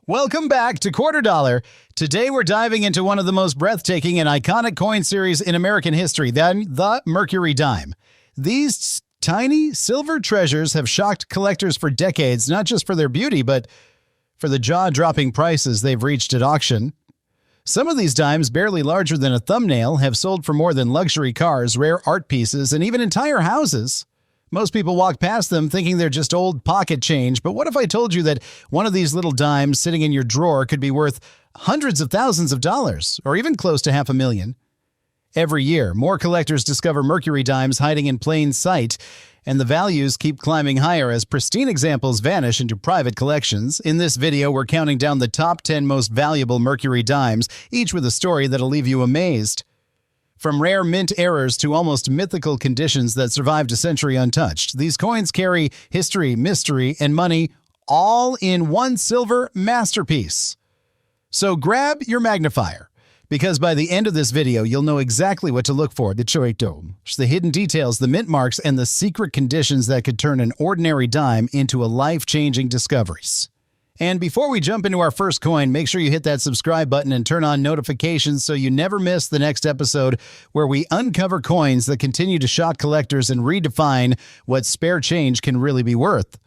Welcome back to Quarter Dollar. Today we're diving into one of the most breathtaking and iconic coin series in American history, the Mercury Dime. These tiny silver treasures have shocked collectors for decades, not just for their beauty, but for the jaw-dropping prices they've reached at auction. Some of these dimes, barely larger than a thumbnail, have sold for more than luxury cars, rare art pieces, and even entire houses. Most people walk past them thinking they're just old pocket change, but what if I told you that one of these little dimes sitting in your drawer could be worth hundreds of thousands of dollars, or even close to $500,000? Every year, more collectors discover Mercury dimes hiding in plain sight, and the values keep climbing higher as pristine examples vanish into private collections. In this video, we're counting down the top 10 most valuable Mercury dimes, each with a story that'll leave you amazed. From rare mint errors to almost mythical conditions that survived a century untouched, these coins carry history, mystery, and money all in one silver masterpiece. So grab your magnifier, because by the end of this video, you'll know exactly what to look for. The hidden details, the mint marks, and the secret conditions that could turn an ordinary dime into a life-changing discoveries. And before we jump into our first coin, make sure you hit that subscribe button and turn on notifications so you never miss the next episode where we uncover coins that continue to shock collectors and redefine what spare change can really be worth.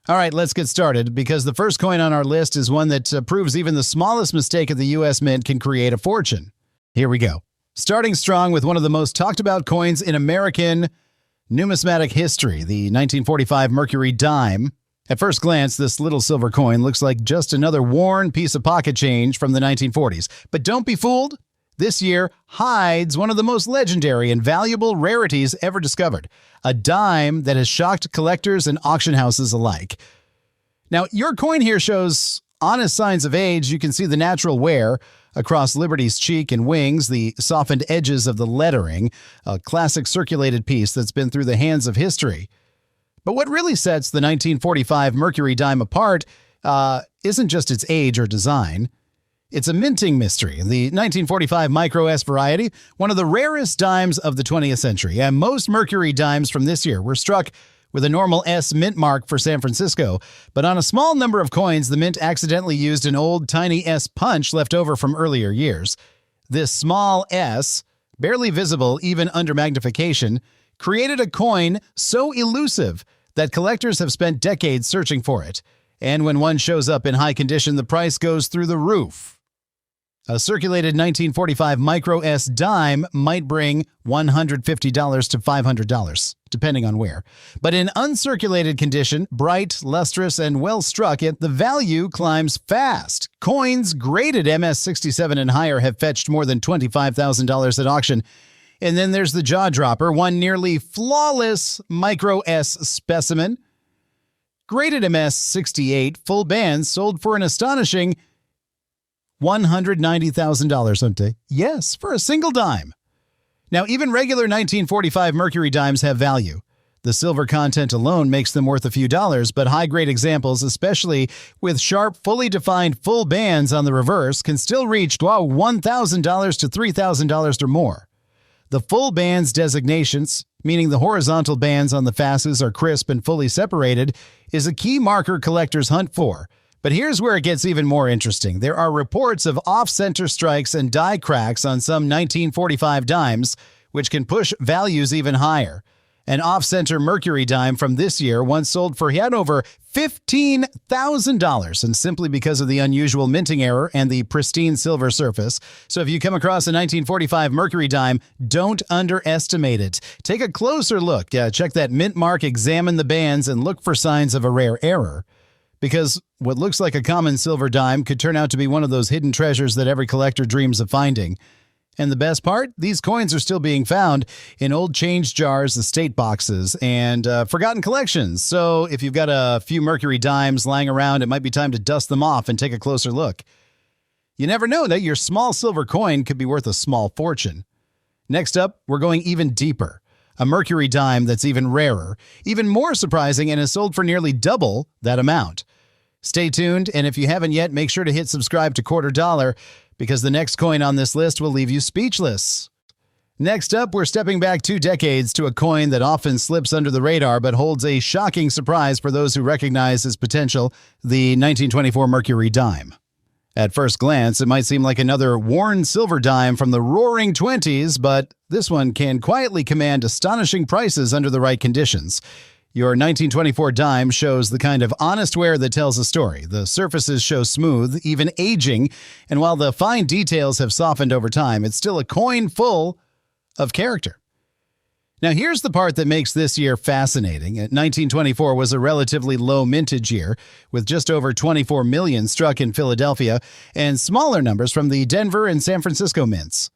All right, let's get started, because the first coin on our list is one that proves even the smallest mistake at the U.S. Mint can create a fortune. Here we go. Starting strong with one of the most talked about coins in American numismatic history, the 1945 Mercury Dime. At first glance, this little silver coin looks like just another worn piece of pocket change from the 1940s. But don't be fooled. This year hides one of the most legendary and valuable rarities ever discovered, a dime that has shocked collectors and auction houses alike. Now, your coin here shows honest signs of age. You can see the natural wear across Liberty's cheek and wings, the softened edges of the lettering, a classic circulated piece that's been through the hands of history. But what really sets the 1945 Mercury Dime apart isn't just its age or design. It's a minting mystery. The 1945 Micro S variety, one of the rarest dimes of the 20th century, and most Mercury dimes from this year were struck with a normal S mint mark for San Francisco. But on a small number of coins, the mint accidentally used an old tiny S punch left over from earlier years. This small S, barely visible even under magnification, created a coin so elusive that collectors have spent decades searching for it. And when one shows up in high condition, the price goes through the roof. A circulated 1945 Micro S dime might bring $150 to $500, depending on where. But in uncirculated condition, bright, lustrous, and well struck, the value climbs fast. Coins graded MS67 and higher have fetched more than $25,000 at auction. And then there's the jaw dropper, one nearly flawless Micro S specimen. Graded MS68 full bands sold for an astonishing $190,000, yes, for a single dime. Now, even regular 1945 Mercury dimes have value. The silver content alone makes them worth a few dollars, but high-grade examples, especially with sharp, fully defined full bands on the reverse, can still reach $1,000 to $3,000 or more. The full bands designations, meaning the horizontal bands on the fasces are crisp and fully separated, is a key marker collectors hunt for. But here's where it gets even more interesting. There are reports of off-center strikes and die cracks on some 1945 dimes, which can push values even higher. An off-center Mercury dime from this year once sold for yet over $15,000, and simply because of the unusual minting error and the pristine silver surface. So if you come across a 1945 Mercury dime, don't underestimate it. Take a closer look. Check that mint mark, examine the bands, and look for signs of a rare error. Because what looks like a common silver dime could turn out to be one of those hidden treasures that every collector dreams of finding. And the best part? These coins are still being found in old change jars, estate boxes, and forgotten collections. So if you've got a few Mercury dimes lying around, it might be time to dust them off and take a closer look. You never know that your small silver coin could be worth a small fortune. Next up, we're going even deeper. A Mercury dime that's even rarer, even more surprising, and has sold for nearly double that amount. Stay tuned, and if you haven't yet, make sure to hit subscribe to Quarter Dollar, because the next coin on this list will leave you speechless. Next up, we're stepping back 2 decades to a coin that often slips under the radar but holds a shocking surprise for those who recognize its potential, the 1924 Mercury Dime. At first glance, it might seem like another worn silver dime from the roaring 20s, but this one can quietly command astonishing prices under the right conditions. Your 1924 dime shows the kind of honest wear that tells a story. The surfaces show smooth, even aging, and while the fine details have softened over time, it's still a coin full of character. Now, here's the part that makes this year fascinating. 1924 was a relatively low mintage year, with just over 24 million struck in Philadelphia and smaller numbers from the Denver and San Francisco mints.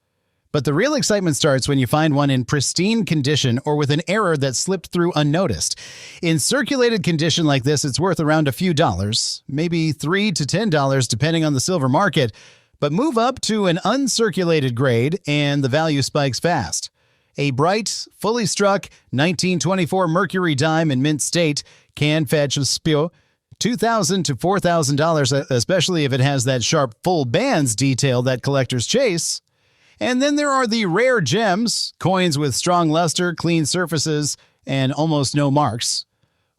But the real excitement starts when you find one in pristine condition or with an error that slipped through unnoticed. In circulated condition like this, it's worth around a few dollars, maybe $3 to $10 depending on the silver market, but move up to an uncirculated grade and the value spikes fast. A bright, fully struck 1924 Mercury Dime in mint state can fetch a $2,000 to $4,000, especially if it has that sharp full bands detail that collectors chase. And then there are the rare gems, coins with strong luster, clean surfaces, and almost no marks.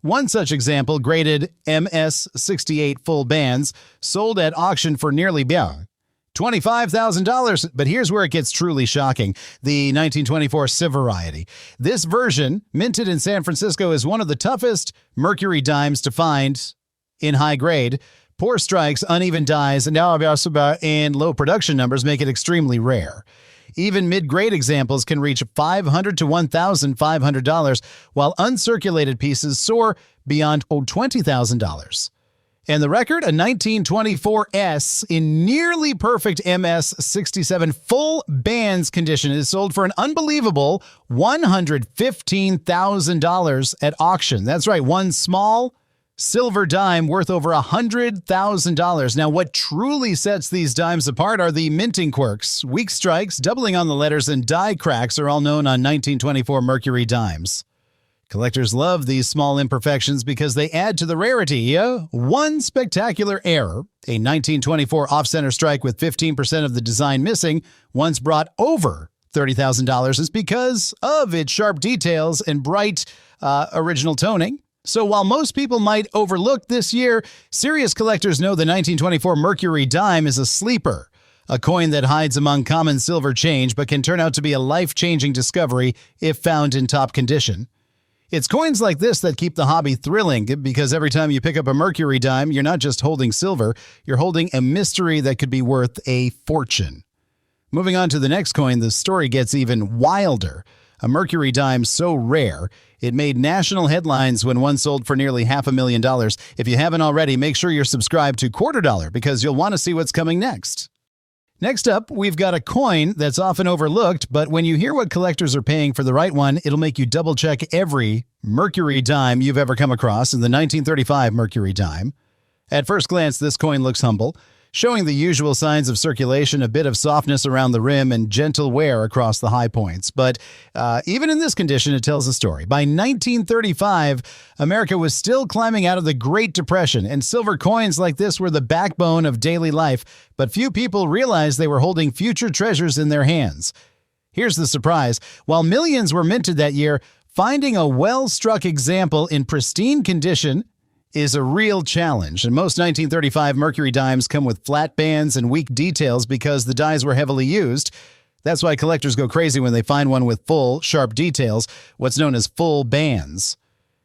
One such example, graded MS-68 full bands, sold at auction for nearly $25,000, but here's where it gets truly shocking. The 1924 Rarity. This version, minted in San Francisco, is one of the toughest Mercury dimes to find in high grade. Poor strikes, uneven dies, and low production numbers make it extremely rare. Even mid-grade examples can reach $500 to $1,500, while uncirculated pieces soar beyond $20,000. And the record, a 1924S in nearly perfect MS-67 full bands condition, is sold for an unbelievable $115,000 at auction. That's right, one small silver dime worth over $100,000. Now, what truly sets these dimes apart are the minting quirks. Weak strikes, doubling on the letters, and die cracks are all known on 1924 Mercury dimes. Collectors love these small imperfections because they add to the rarity. One spectacular error, a 1924 off-center strike with 15% of the design missing, once brought over $30,000, is because of its sharp details and bright original toning. So while most people might overlook this year, serious collectors know the 1924 Mercury Dime is a sleeper, a coin that hides among common silver change but can turn out to be a life-changing discovery if found in top condition. It's coins like this that keep the hobby thrilling, because every time you pick up a Mercury Dime, you're not just holding silver, you're holding a mystery that could be worth a fortune. Moving on to the next coin, the story gets even wilder. A Mercury Dime so rare, it made national headlines when one sold for nearly $500,000. If you haven't already, make sure you're subscribed to Quarter Dollar because you'll want to see what's coming next. Next up, we've got a coin that's often overlooked, but when you hear what collectors are paying for the right one, it'll make you double-check every Mercury Dime you've ever come across in the 1935 Mercury Dime. At first glance, this coin looks humble, showing the usual signs of circulation, a bit of softness around the rim, and gentle wear across the high points. But even in this condition, it tells a story. By 1935, America was still climbing out of the Great Depression, and silver coins like this were the backbone of daily life, but few people realized they were holding future treasures in their hands. Here's the surprise. While millions were minted that year, finding a well-struck example in pristine condition is a real challenge, and most 1935 Mercury dimes come with flat bands and weak details because the dies were heavily used. That's why collectors go crazy when they find one with full, sharp details, what's known as full bands.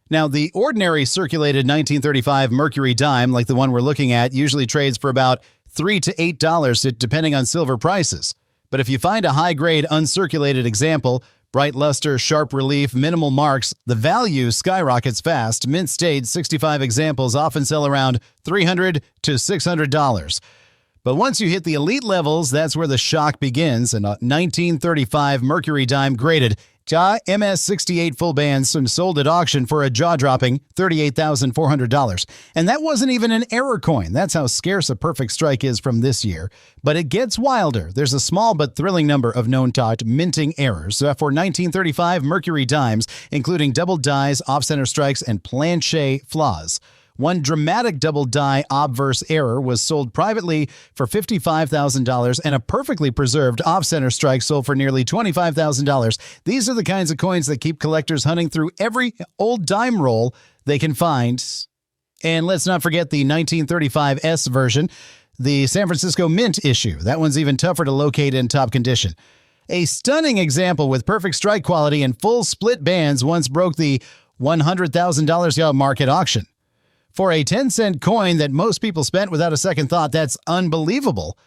Now, the ordinary circulated 1935 Mercury dime, like the one we're looking at, usually trades for about $3 to $8 depending on silver prices. But if you find a high-grade uncirculated example, bright luster, sharp relief, minimal marks, the value skyrockets fast. Mint state 65 examples often sell around $300 to $600. But once you hit the elite levels, that's where the shock begins. And a 1935 Mercury Dime graded MS-68 full bands sold at auction for a jaw-dropping $38,400. And that wasn't even an error coin. That's how scarce a perfect strike is from this year. But it gets wilder. There's a small but thrilling number of known minting errors for 1935 Mercury Dimes, including double dies, off-center strikes, and planche flaws. One dramatic double die obverse error was sold privately for $55,000, and a perfectly preserved off-center strike sold for nearly $25,000. These are the kinds of coins that keep collectors hunting through every old dime roll they can find. And let's not forget the 1935 S version, the San Francisco Mint issue. That one's even tougher to locate in top condition. A stunning example with perfect strike quality and full split bands once broke the $100,000 mark at auction. For a 10-cent coin that most people spent without a second thought, that's unbelievable.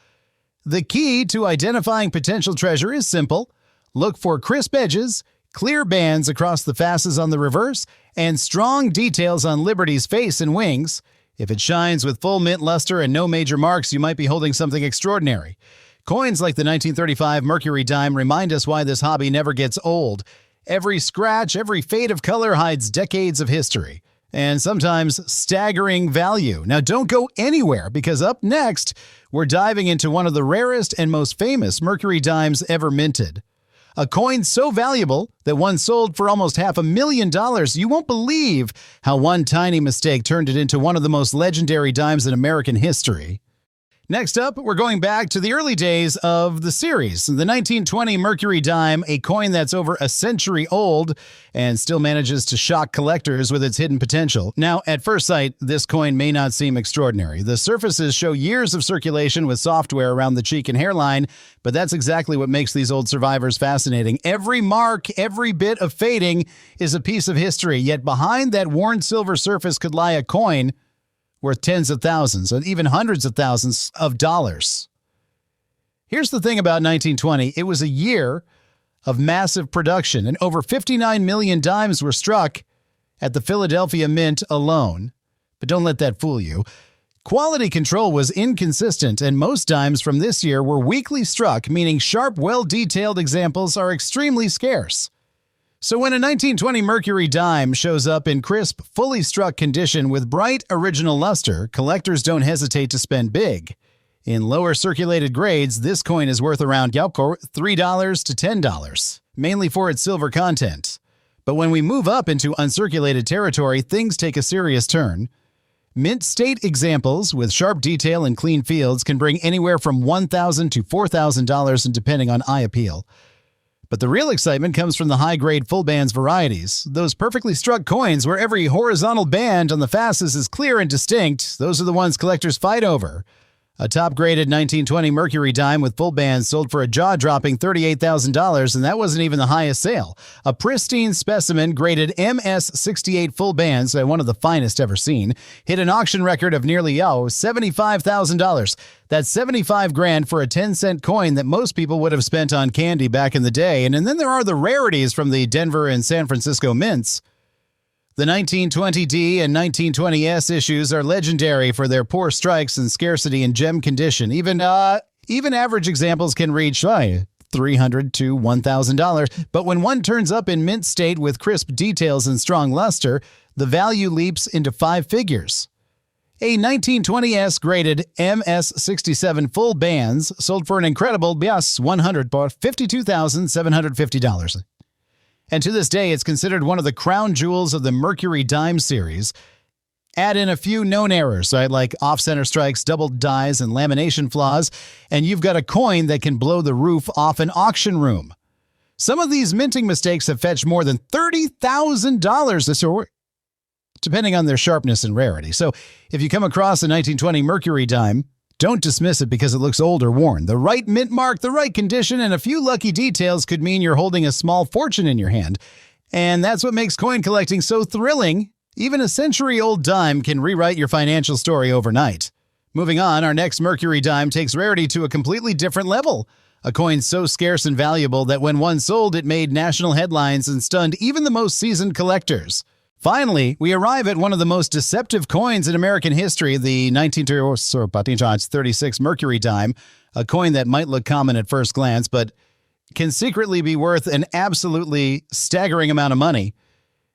The key to identifying potential treasure is simple. Look for crisp edges, clear bands across the facets on the reverse, and strong details on Liberty's face and wings. If it shines with full mint luster and no major marks, you might be holding something extraordinary. Coins like the 1935 Mercury Dime remind us why this hobby never gets old. Every scratch, every fade of color hides decades of history, and sometimes staggering value. Now don't go anywhere, because up next, we're diving into one of the rarest and most famous Mercury Dimes ever minted. A coin so valuable that one sold for almost $500,000. You won't believe how one tiny mistake turned it into one of the most legendary dimes in American history. Next up, we're going back to the early days of the series. The 1920 Mercury Dime, a coin that's over a century old and still manages to shock collectors with its hidden potential. Now, at first sight, this coin may not seem extraordinary. The surfaces show years of circulation with software around the cheek and hairline, but that's exactly what makes these old survivors fascinating. Every mark, every bit of fading is a piece of history, yet behind that worn silver surface could lie a coin worth tens of thousands and even hundreds of thousands of dollars. Here's the thing about 1920. It was a year of massive production, and over 59 million dimes were struck at the Philadelphia Mint alone. But don't let that fool you. Quality control was inconsistent, and most dimes from this year were weakly struck, meaning sharp, well-detailed examples are extremely scarce. So when a 1920 Mercury Dime shows up in crisp, fully struck condition with bright original luster, collectors don't hesitate to spend big. In lower circulated grades, this coin is worth around $3 to $10, mainly for its silver content. But when we move up into uncirculated territory, things take a serious turn. Mint state examples with sharp detail and clean fields can bring anywhere from $1,000 to $4,000, and depending on eye appeal. But the real excitement comes from the high-grade full bands varieties. Those perfectly struck coins where every horizontal band on the facets is clear and distinct, those are the ones collectors fight over. A top-graded 1920 Mercury Dime with full bands sold for a jaw-dropping $38,000, and that wasn't even the highest sale. A pristine specimen graded MS68 full bands, one of the finest ever seen, hit an auction record of nearly $75,000. That's $75,000 for a 10-cent coin that most people would have spent on candy back in the day. And then there are the rarities from the Denver and San Francisco mints. The 1920D and 1920S issues are legendary for their poor strikes and scarcity in gem condition. Even average examples can reach $300 to $1,000. But when one turns up in mint state with crisp details and strong luster, the value leaps into five figures. A 1920S graded MS67 full bands sold for an incredible $52,750. And to this day, it's considered one of the crown jewels of the Mercury Dime series. Add in a few known errors, right, like off-center strikes, double dies, and lamination flaws, and you've got a coin that can blow the roof off an auction room. Some of these minting mistakes have fetched more than $30,000, depending on their sharpness and rarity. So if you come across a 1920 Mercury Dime, don't dismiss it because it looks old or worn. The right mint mark, the right condition, and a few lucky details could mean you're holding a small fortune in your hand. And that's what makes coin collecting so thrilling. Even a century-old dime can rewrite your financial story overnight. Moving on, our next Mercury Dime takes rarity to a completely different level. A coin so scarce and valuable that when one sold, it made national headlines and stunned even the most seasoned collectors. Finally, we arrive at one of the most deceptive coins in American history, the 1936 Mercury Dime, a coin that might look common at first glance, but can secretly be worth an absolutely staggering amount of money.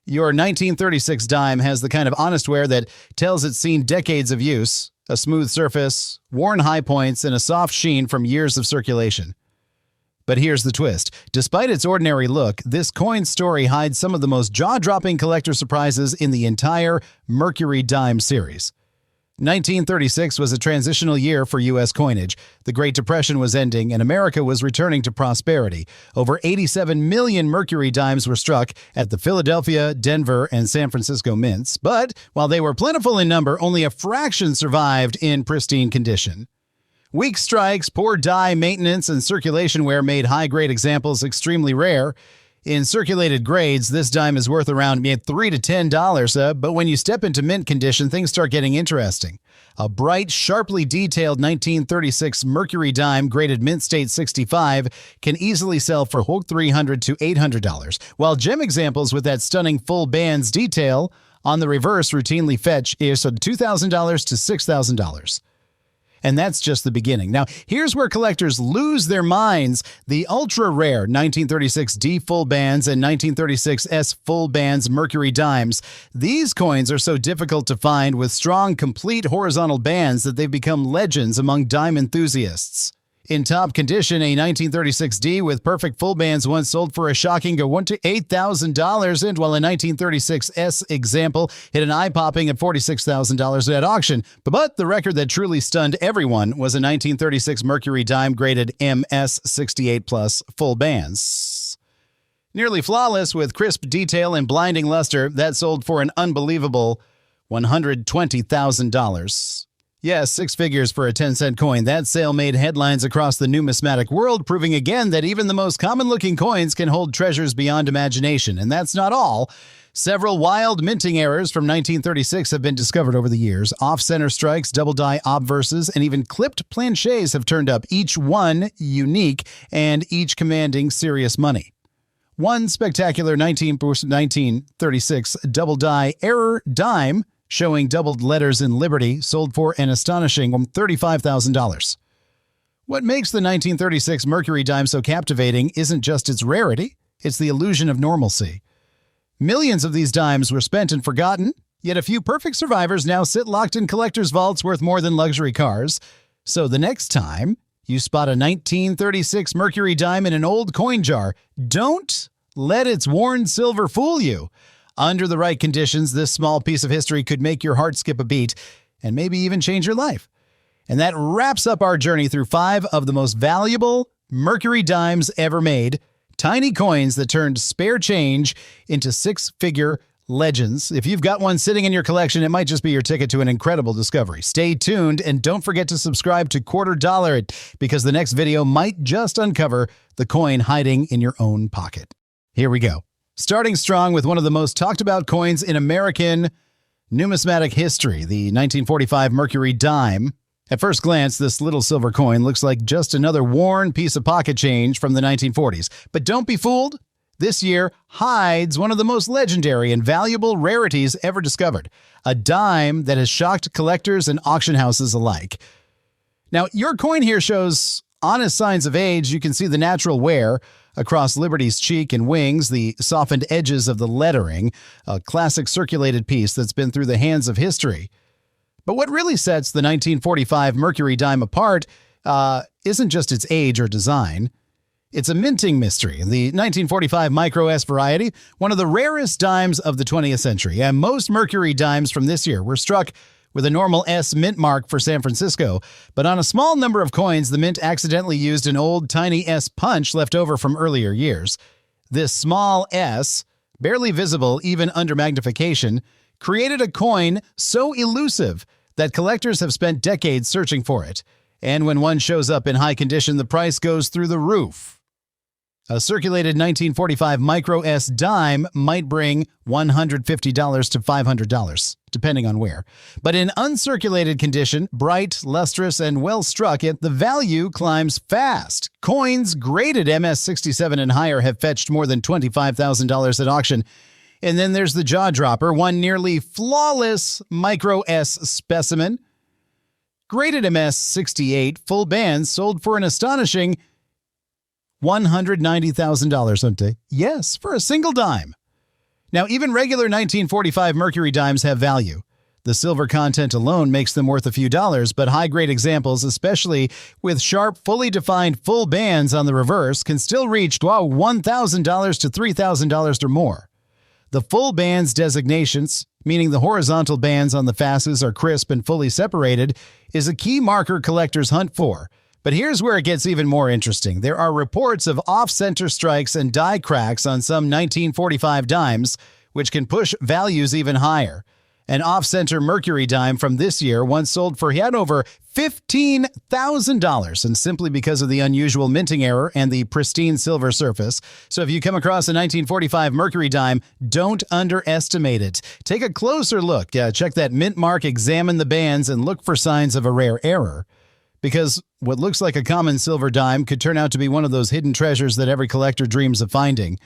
Your 1936 dime has the kind of honest wear that tells it's seen decades of use, a smooth surface, worn high points, and a soft sheen from years of circulation. But here's the twist. Despite its ordinary look, this coin's story hides some of the most jaw-dropping collector surprises in the entire Mercury Dime series. 1936 was a transitional year for U.S. coinage. The Great Depression was ending, and America was returning to prosperity. Over 87 million Mercury Dimes were struck at the Philadelphia, Denver, and San Francisco mints. But while they were plentiful in number, only a fraction survived in pristine condition. Weak strikes, poor die maintenance, and circulation wear made high-grade examples extremely rare. In circulated grades, this dime is worth around $3 to $10, but when you step into mint condition, things start getting interesting. A bright, sharply detailed 1936 Mercury Dime graded mint state 65 can easily sell for $300 to $800, while gem examples with that stunning full bands detail on the reverse routinely fetch is $2,000 to $6,000. And that's just the beginning. Now, here's where collectors lose their minds. The ultra-rare 1936 D full bands and 1936 S full bands Mercury Dimes. These coins are so difficult to find with strong, complete horizontal bands that they've become legends among dime enthusiasts. In top condition, a 1936 D with perfect full bands once sold for a shocking $1,000 to $8,000, and while a 1936 S example hit an eye-popping at $46,000 at auction. But the record that truly stunned everyone was a 1936 Mercury Dime graded MS 68 Plus full bands. Nearly flawless with crisp detail and blinding luster, that sold for an unbelievable $120,000. Yes, 6 figures for a 10-cent coin. That sale made headlines across the numismatic world, proving again that even the most common-looking coins can hold treasures beyond imagination. And that's not all. Several wild minting errors from 1936 have been discovered over the years. Off-center strikes, double-die obverses, and even clipped planchets have turned up, each one unique and each commanding serious money. One spectacular 1936 double-die error dime showing doubled letters in Liberty, sold for an astonishing $35,000. What makes the 1936 Mercury Dime so captivating isn't just its rarity, it's the illusion of normalcy. Millions of these dimes were spent and forgotten, yet a few perfect survivors now sit locked in collectors' vaults worth more than luxury cars. So the next time you spot a 1936 Mercury Dime in an old coin jar, don't let its worn silver fool you. Under the right conditions, this small piece of history could make your heart skip a beat and maybe even change your life. And that wraps up our journey through 5 of the most valuable Mercury Dimes ever made, tiny coins that turned spare change into 6-figure legends. If you've got one sitting in your collection, it might just be your ticket to an incredible discovery. Stay tuned and don't forget to subscribe to Quarter Dollar It, because the next video might just uncover the coin hiding in your own pocket. Here we go. Starting strong with one of the most talked about coins in American numismatic history, the 1945 Mercury Dime. At first glance, this little silver coin looks like just another worn piece of pocket change from the 1940s. But don't be fooled. This year hides one of the most legendary and valuable rarities ever discovered, a dime that has shocked collectors and auction houses alike. Now, your coin here shows honest signs of age. You can see the natural wear across Liberty's cheek and wings, the softened edges of the lettering, a classic circulated piece that's been through the hands of history. But what really sets the 1945 Mercury Dime apart isn't just its age or design. It's a minting mystery. The 1945 Micro S variety, one of the rarest dimes of the 20th century, and most Mercury Dimes from this year were struck with a normal S mint mark for San Francisco, but on a small number of coins, the mint accidentally used an old tiny S punch left over from earlier years. This small S, barely visible even under magnification, created a coin so elusive that collectors have spent decades searching for it. And when one shows up in high condition, the price goes through the roof. A circulated 1945 Micro S dime might bring $150 to $500, depending on where. But in uncirculated condition, bright, lustrous, and well struck, the value climbs fast. Coins graded MS67 and higher have fetched more than $25,000 at auction. And then there's the jaw dropper, one nearly flawless Micro S specimen. Graded MS68 full bands sold for an astonishing $190,000, yes, for a single dime. Now, even regular 1945 Mercury Dimes have value. The silver content alone makes them worth a few dollars, but high-grade examples, especially with sharp, fully defined full bands on the reverse, can still reach $1,000 to $3,000 or more. The full bands designations, meaning the horizontal bands on the fasces are crisp and fully separated, is a key marker collectors hunt for. But here's where it gets even more interesting. There are reports of off-center strikes and die cracks on some 1945 dimes, which can push values even higher. An off-center Mercury dime from this year once sold for yet over $15,000, and simply because of the unusual minting error and the pristine silver surface. So if you come across a 1945 Mercury dime, don't underestimate it. Take a closer look. Check that mint mark, examine the bands, and look for signs of a rare error. Because what looks like a common silver dime could turn out to be one of those hidden treasures that every collector dreams of finding.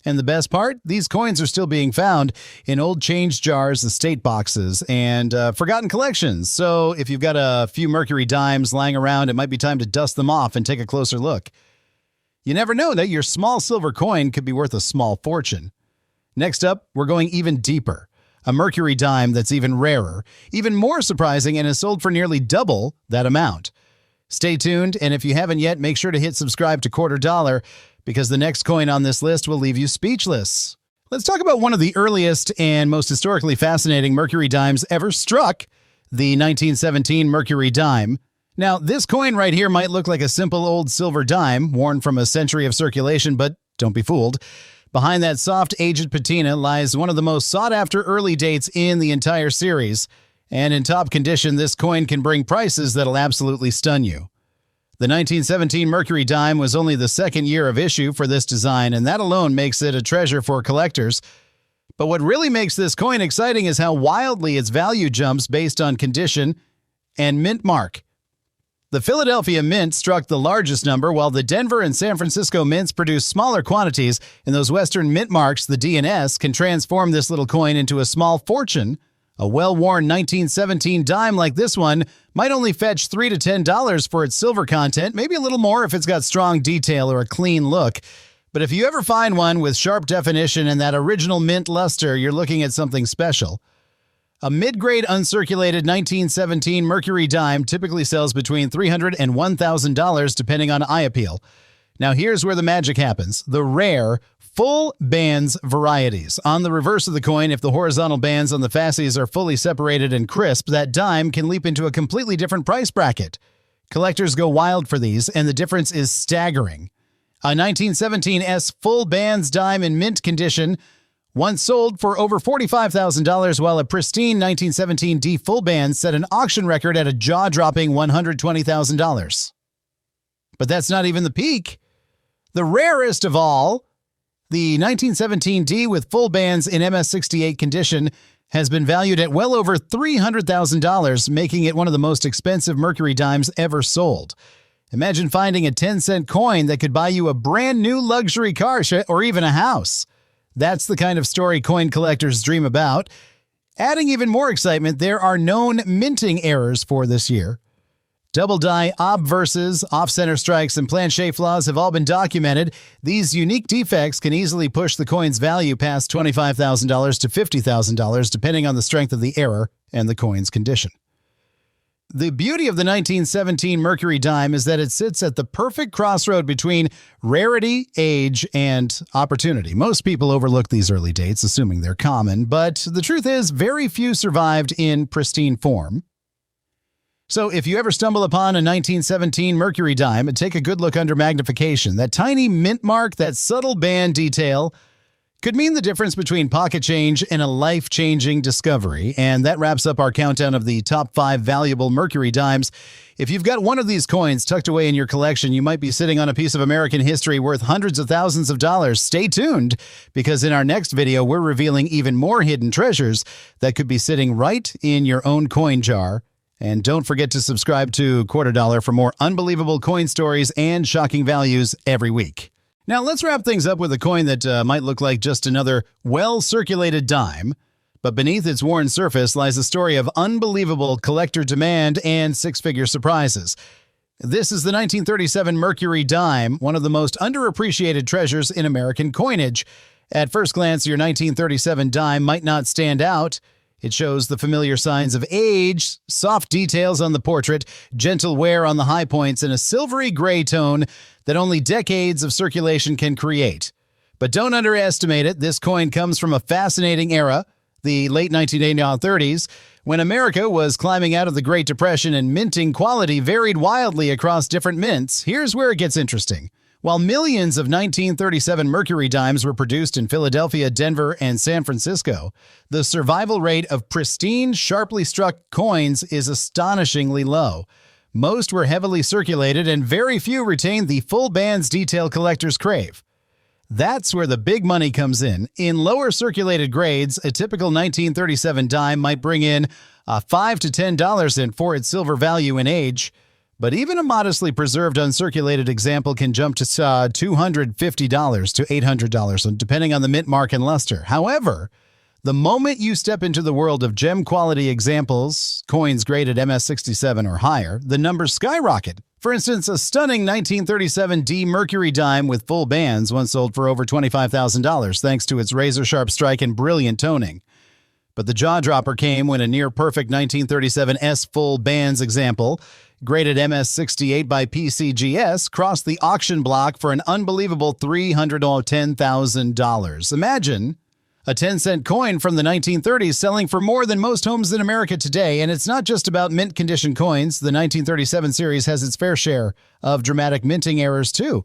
And the best part? These coins are still being found in old change jars, estate boxes, and forgotten collections. So if you've got a few Mercury dimes lying around, it might be time to dust them off and take a closer look. You never know that your small silver coin could be worth a small fortune. Next up, we're going even deeper. A Mercury dime that's even rarer, even more surprising, and is sold for nearly double that amount. Stay tuned, and if you haven't yet, make sure to hit subscribe to Quarter Dollar, because the next coin on this list will leave you speechless. Let's talk about one of the earliest and most historically fascinating Mercury dimes ever struck, the 1917 Mercury Dime. Now, this coin right here might look like a simple old silver dime worn from a century of circulation, but don't be fooled. Behind that soft, aged patina lies one of the most sought-after early dates in the entire series. And in top condition, this coin can bring prices that'll absolutely stun you. The 1917 Mercury Dime was only the second year of issue for this design, and that alone makes it a treasure for collectors. But what really makes this coin exciting is how wildly its value jumps based on condition and mint mark. The Philadelphia Mint struck the largest number, while the Denver and San Francisco mints produce smaller quantities, and those Western mint marks, the D and S, can transform this little coin into a small fortune. A well-worn 1917 dime like this one might only fetch $3 to $10 for its silver content, maybe a little more if it's got strong detail or a clean look. But if you ever find one with sharp definition and that original mint luster, you're looking at something special. A mid-grade uncirculated 1917 Mercury dime typically sells between $300 and $1,000 depending on eye appeal. Now here's where the magic happens. The rare full bands varieties. On the reverse of the coin, if the horizontal bands on the fasces are fully separated and crisp, that dime can leap into a completely different price bracket. Collectors go wild for these, and the difference is staggering. A 1917 S full bands dime in mint condition once sold for over $45,000, while a pristine 1917 D full band set an auction record at a jaw-dropping $120,000. But that's not even the peak. The rarest of all, the 1917 D with full bands in MS68 condition, has been valued at well over $300,000, making it one of the most expensive Mercury dimes ever sold. Imagine finding a 10-cent coin that could buy you a brand new luxury car or even a house. That's the kind of story coin collectors dream about. Adding even more excitement, there are known minting errors for this year. Double die obverses, off-center strikes, and planche flaws have all been documented. These unique defects can easily push the coin's value past $25,000 to $50,000, depending on the strength of the error and the coin's condition. The beauty of the 1917 Mercury Dime is that it sits at the perfect crossroad between rarity, age, and opportunity. Most people overlook these early dates, assuming they're common, but the truth is very few survived in pristine form. So if you ever stumble upon a 1917 Mercury Dime, take a good look under magnification. That tiny mint mark, that subtle band detail, could mean the difference between pocket change and a life-changing discovery. And that wraps up our countdown of the top 5 valuable Mercury dimes. If you've got one of these coins tucked away in your collection, you might be sitting on a piece of American history worth hundreds of thousands of dollars. Stay tuned, because in our next video, we're revealing even more hidden treasures that could be sitting right in your own coin jar. And don't forget to subscribe to Quarter Dollar for more unbelievable coin stories and shocking values every week. Now, let's wrap things up with a coin that might look like just another well-circulated dime, but beneath its worn surface lies a story of unbelievable collector demand and six-figure surprises. This is the 1937 Mercury Dime, one of the most underappreciated treasures in American coinage. At first glance, your 1937 dime might not stand out. It shows the familiar signs of age, soft details on the portrait, gentle wear on the high points, and a silvery gray tone that only decades of circulation can create. But don't underestimate it. This coin comes from a fascinating era, the late 1930s, when America was climbing out of the Great Depression and minting quality varied wildly across different mints. Here's where it gets interesting. While millions of 1937 Mercury Dimes were produced in Philadelphia, Denver, and San Francisco, the survival rate of pristine, sharply struck coins is astonishingly low. Most were heavily circulated, and very few retained the full bands detail collectors crave. That's where the big money comes in. In lower circulated grades, a typical 1937 dime might bring in $5 to $10 for its silver value and age. But even a modestly preserved uncirculated example can jump to $250 to $800, depending on the mint mark and luster. However, the moment you step into the world of gem-quality examples, coins graded MS67 or higher, the numbers skyrocket. For instance, a stunning 1937 D Mercury Dime with full bands once sold for over $25,000 thanks to its razor-sharp strike and brilliant toning. But the jaw-dropper came when a near-perfect 1937 S full bands example, graded MS68 by PCGS, crossed the auction block for an unbelievable $310,000. Imagine a 10-cent coin from the 1930s selling for more than most homes in America today. And it's not just about mint condition coins. The 1937 series has its fair share of dramatic minting errors, too.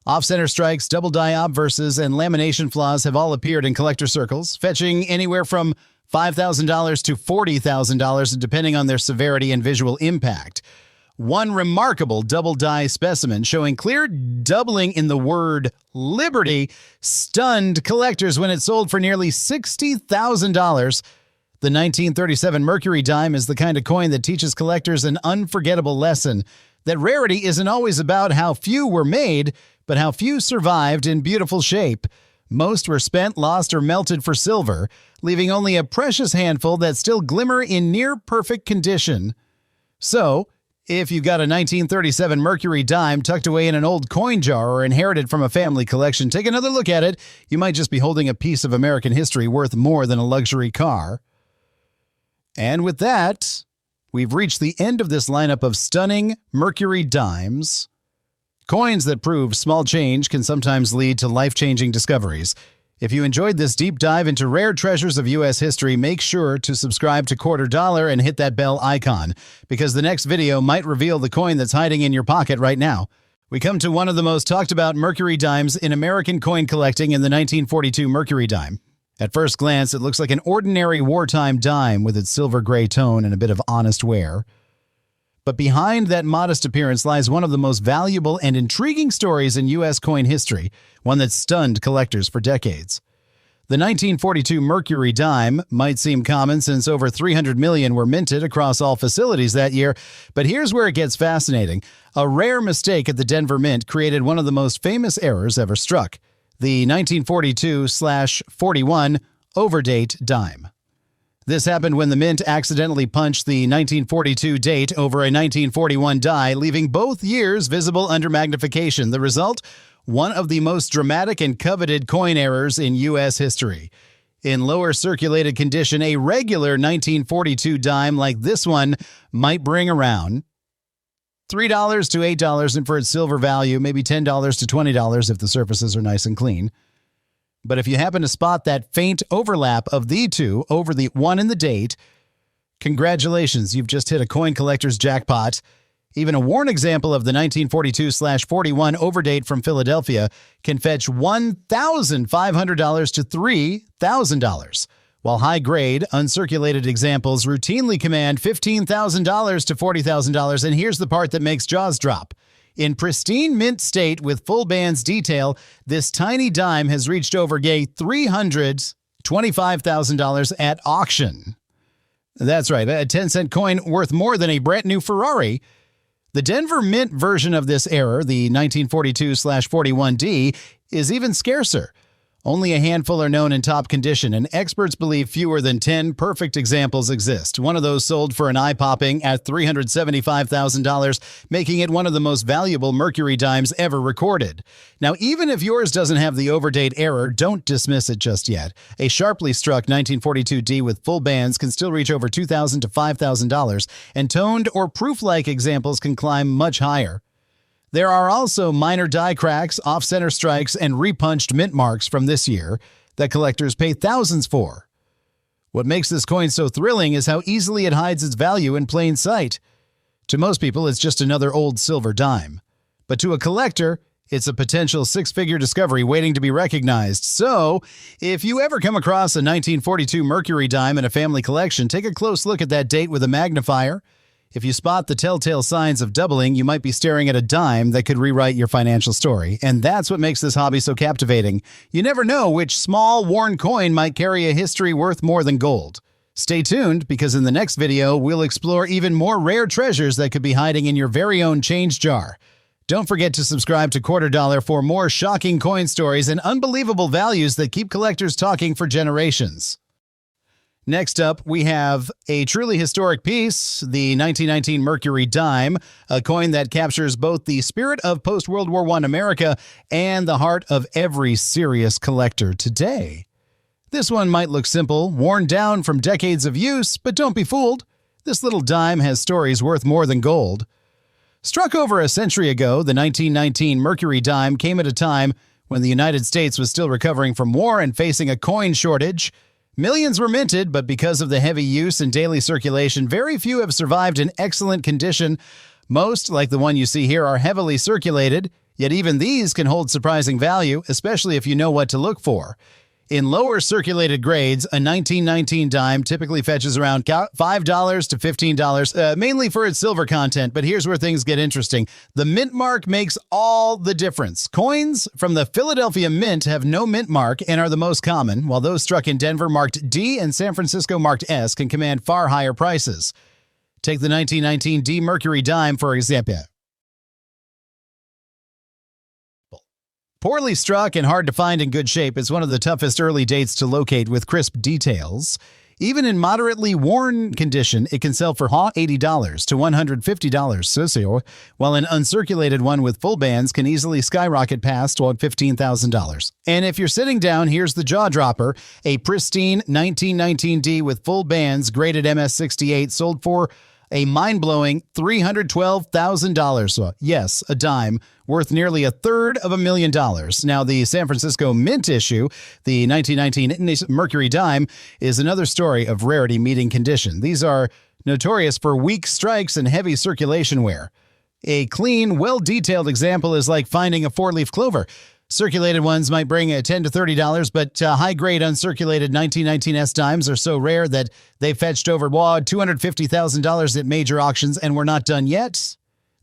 Off-center strikes, double-die obverses, and lamination flaws have all appeared in collector circles, fetching anywhere from $5,000 to $40,000, depending on their severity and visual impact. One remarkable double-die specimen showing clear doubling in the word Liberty stunned collectors when it sold for nearly $60,000. The 1937 Mercury Dime is the kind of coin that teaches collectors an unforgettable lesson, that rarity isn't always about how few were made, but how few survived in beautiful shape. Most were spent, lost, or melted for silver, leaving only a precious handful that still glimmer in near-perfect condition. So, if you've got a 1937 Mercury Dime tucked away in an old coin jar or inherited from a family collection, take another look at it. You might just be holding a piece of American history worth more than a luxury car. And with that, we've reached the end of this lineup of stunning Mercury Dimes. Coins that prove small change can sometimes lead to life-changing discoveries. If you enjoyed this deep dive into rare treasures of U.S. history, make sure to subscribe to Quarter Dollar and hit that bell icon, because the next video might reveal the coin that's hiding in your pocket right now. We come to one of the most talked about Mercury Dimes in American coin collecting in the 1942 Mercury Dime. At first glance, it looks like an ordinary wartime dime with its silver gray tone and a bit of honest wear. But behind that modest appearance lies one of the most valuable and intriguing stories in U.S. coin history, one that stunned collectors for decades. The 1942 Mercury Dime might seem common since over 300 million were minted across all facilities that year, but here's where it gets fascinating. A rare mistake at the Denver Mint created one of the most famous errors ever struck, the 1942/41 Overdate dime. This happened when the Mint accidentally punched the 1942 date over a 1941 die, leaving both years visible under magnification. The result? One of the most dramatic and coveted coin errors in U.S. history. In lower circulated condition, a regular 1942 dime like this one might bring around $3 to $8, and for its silver value, maybe $10 to $20 if the surfaces are nice and clean. But if you happen to spot that faint overlap of the two over the one in the date, congratulations, you've just hit a coin collector's jackpot. Even a worn example of the 1942/41 Overdate from Philadelphia can fetch $1,500 to $3,000, while high-grade, uncirculated examples routinely command $15,000 to $40,000. And here's the part that makes jaws drop. In pristine mint state with full bands detail, this tiny dime has reached over $325,000 at auction. That's right, a 10-cent coin worth more than a brand new Ferrari. The Denver Mint version of this error, the 1942/41D, is even scarcer. Only a handful are known in top condition, and experts believe fewer than 10 perfect examples exist. One of those sold for an eye-popping at $375,000, making it one of the most valuable Mercury dimes ever recorded. Now, even if yours doesn't have the overdate error, don't dismiss it just yet. A sharply struck 1942 D with full bands can still reach over $2,000 to $5,000, and toned or proof-like examples can climb much higher. There are also minor die cracks, off-center strikes, and repunched mint marks from this year that collectors pay thousands for. What makes this coin so thrilling is how easily it hides its value in plain sight. To most people, it's just another old silver dime. But to a collector, it's a potential six-figure discovery waiting to be recognized. So, if you ever come across a 1942 Mercury dime in a family collection, take a close look at that date with a magnifier. If you spot the telltale signs of doubling, you might be staring at a dime that could rewrite your financial story. And that's what makes this hobby so captivating. You never know which small, worn coin might carry a history worth more than gold. Stay tuned, because in the next video, we'll explore even more rare treasures that could be hiding in your very own change jar. Don't forget to subscribe to Quarter Dollar for more shocking coin stories and unbelievable values that keep collectors talking for generations. Next up, we have a truly historic piece, the 1919 Mercury Dime, a coin that captures both the spirit of post-World War I America and the heart of every serious collector today. This one might look simple, worn down from decades of use, but don't be fooled. This little dime has stories worth more than gold. Struck over a century ago, the 1919 Mercury Dime came at a time when the United States was still recovering from war and facing a coin shortage. Millions were minted, but because of the heavy use and daily circulation, very few have survived in excellent condition. Most, like the one you see here, are heavily circulated, yet even these can hold surprising value, especially if you know what to look for. In lower circulated grades, a 1919 dime typically fetches around $5 to $15, mainly for its silver content. But here's where things get interesting. The mint mark makes all the difference. Coins from the Philadelphia Mint have no mint mark and are the most common, while those struck in Denver marked D and San Francisco marked S can command far higher prices. Take the 1919 D Mercury Dime, for example. Poorly struck and hard to find in good shape, it's one of the toughest early dates to locate with crisp details. Even in moderately worn condition, it can sell for $80 to $150, while an uncirculated one with full bands can easily skyrocket past $15,000. And if you're sitting down, here's the jaw dropper. A pristine 1919 D with full bands, graded MS68, sold for a mind-blowing $312,000. So, yes, a dime, worth nearly $250,000. Now, the San Francisco Mint issue, the 1919 Mercury Dime, is another story of rarity meeting condition. These are notorious for weak strikes and heavy circulation wear. A clean, well-detailed example is like finding a four-leaf clover. Circulated ones might bring $10 to $30, but high-grade uncirculated 1919 S dimes are so rare that they fetched over $250,000 at major auctions, and we're not done yet.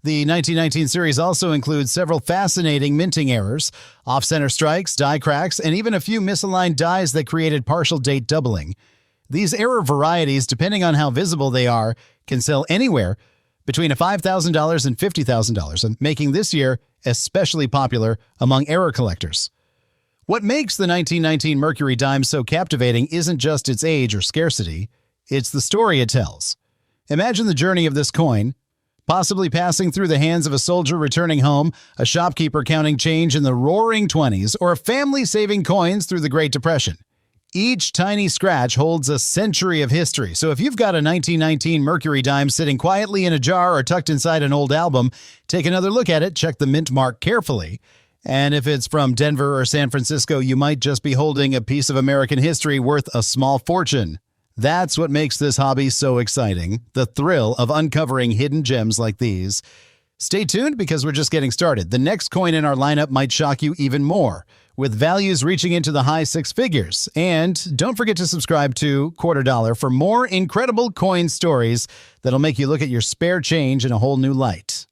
The 1919 series also includes several fascinating minting errors, off-center strikes, die cracks, and even a few misaligned dies that created partial date doubling. These error varieties, depending on how visible they are, can sell anywhere between $5,000 and $50,000, and making this year especially popular among error collectors. What makes the 1919 Mercury Dime so captivating isn't just its age or scarcity, it's the story it tells. Imagine the journey of this coin, possibly passing through the hands of a soldier returning home, a shopkeeper counting change in the roaring 20s, or a family saving coins through the Great Depression. Each tiny scratch holds a century of history, so if you've got a 1919 Mercury Dime sitting quietly in a jar or tucked inside an old album, take another look at it, check the mint mark carefully. And if it's from Denver or San Francisco, you might just be holding a piece of American history worth a small fortune. That's what makes this hobby so exciting, the thrill of uncovering hidden gems like these. Stay tuned, because we're just getting started. The next coin in our lineup might shock you even more, with values reaching into the high six figures. And don't forget to subscribe to Quarter Dollar for more incredible coin stories that'll make you look at your spare change in a whole new light.